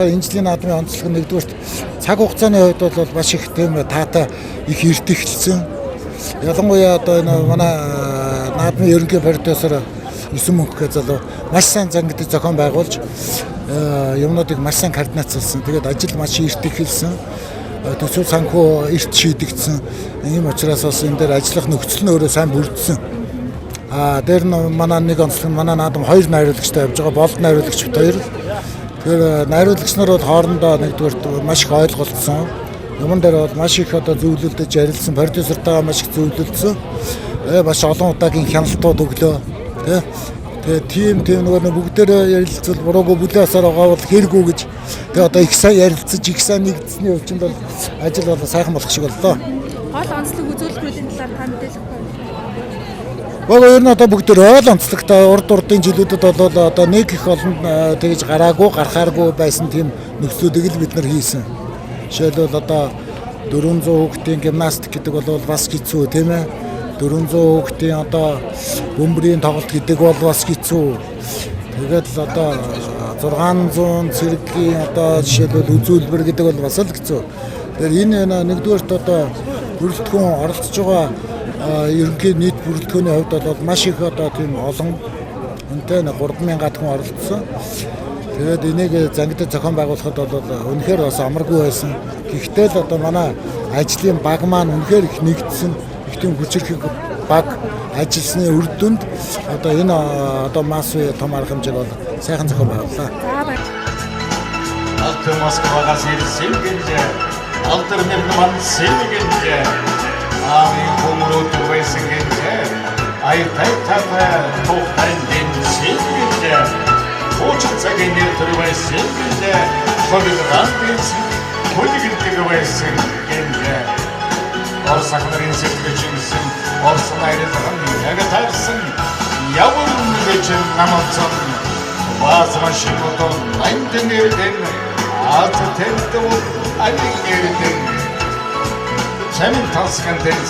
Энэ жилийн наадмын онцлог нэгдүгээр цаг хугацааны хувьд бол маш их тийм таатай их эрт эхэлсэн. Ялангуяа одоо энэ манай наадмын ерөнхий продюсер Өсөн мөнх залуу маш сайн зангидаж зохион байгуулж юмнуудыг маш сайн координацлсан. Тэгээд ажил маш эрт эхэлсэн. Төсөв санхүү эрт шийдэгдсэн. Ийм учраас бас энэ дээр ажиллах нөхцөл нь өөрөө сайн бүрдсэн. Дээр нь манай нэг онцлог манай наадам хоёр найруулагчтай явж байгаа. Болд найруулагч бит хоёр. Тэгэхээр найруулагч нар бол хоорондоо нэгдүгээр маш их ойлголцсон. Юмн дээр бол маш их одоо зөвлөлдөж ярилцсан, продюсертайгаа маш их зөвлөлдсөн. Маш олон удаагийн хяналтууд өглөө. Тэгээ тийм нөгөө бүгдээрээ ярилцвал буруугүй бүлээсээр байгаа бол хэрэггүй гэж. Тэгээ одоо их сайн ярилцаж, их сайн нэгдсэний хувьд бол ажил бол сайхан болох шиг боллоо. Гол онцлог үзүүлэлтийн талаар та мэдээлэл өгөх. Өөр нь одоо бүгд ойл онцлогтой урдын жилүүдэд бол одоо нэг их олон тэгж гарахааргүй байсан тийм нөхцөлийг л бид нар хийсэн. Жишээлбэл одоо 400 хүүхдийн гимнастик гэдэг бол бас хэцүү тийм ээ. 400 хүүхдийн одоо бөмбөрийн тоглолт гэдэг бол бас хэцүү. Тэгээд л одоо 600 цэргийн одоо жишээлбэл үзүүлбэр гэдэг бол бас л хэцүү. Тэгэхээр энэ нэгдүгээрт одоо бүрэлдэхүүн оролцож байгаа ерөнхий нийт бүрэлдэхүүний хувьд бол маш их одоо тийм олон үнэтэй 3000 хүн оролцсон. Тэгээд энийг зангидаж зохион байгуулахад бол үнэхээр бас амаргүй байсан. Гэхдээ л одоо манай ажлын баг маань үнэхээр их нэгдсэн. Их тийм хүчирхэг баг ажилласны үр дүнд одоо энэ одоо масс том арга хэмжээг бол сайхан зохион байгууллаа. Алты Москвагаас ирсэн гэж алдар нэрман сэлгэж ави хүмүүрүүд байсан гэж аятай тухтай сэлгэж очиж цагийн нэр төрвэсэн гэж хөлгөран байсан хөлгөрдөг байсан гэж Орос ахнарын сэтгүүлчсэн Орос найрлагын яг таарсан явуун нэгэн намцсан баазман шиготон найнтэнэрдэн атэнтэн алигэрдэн Çemin taskan deniz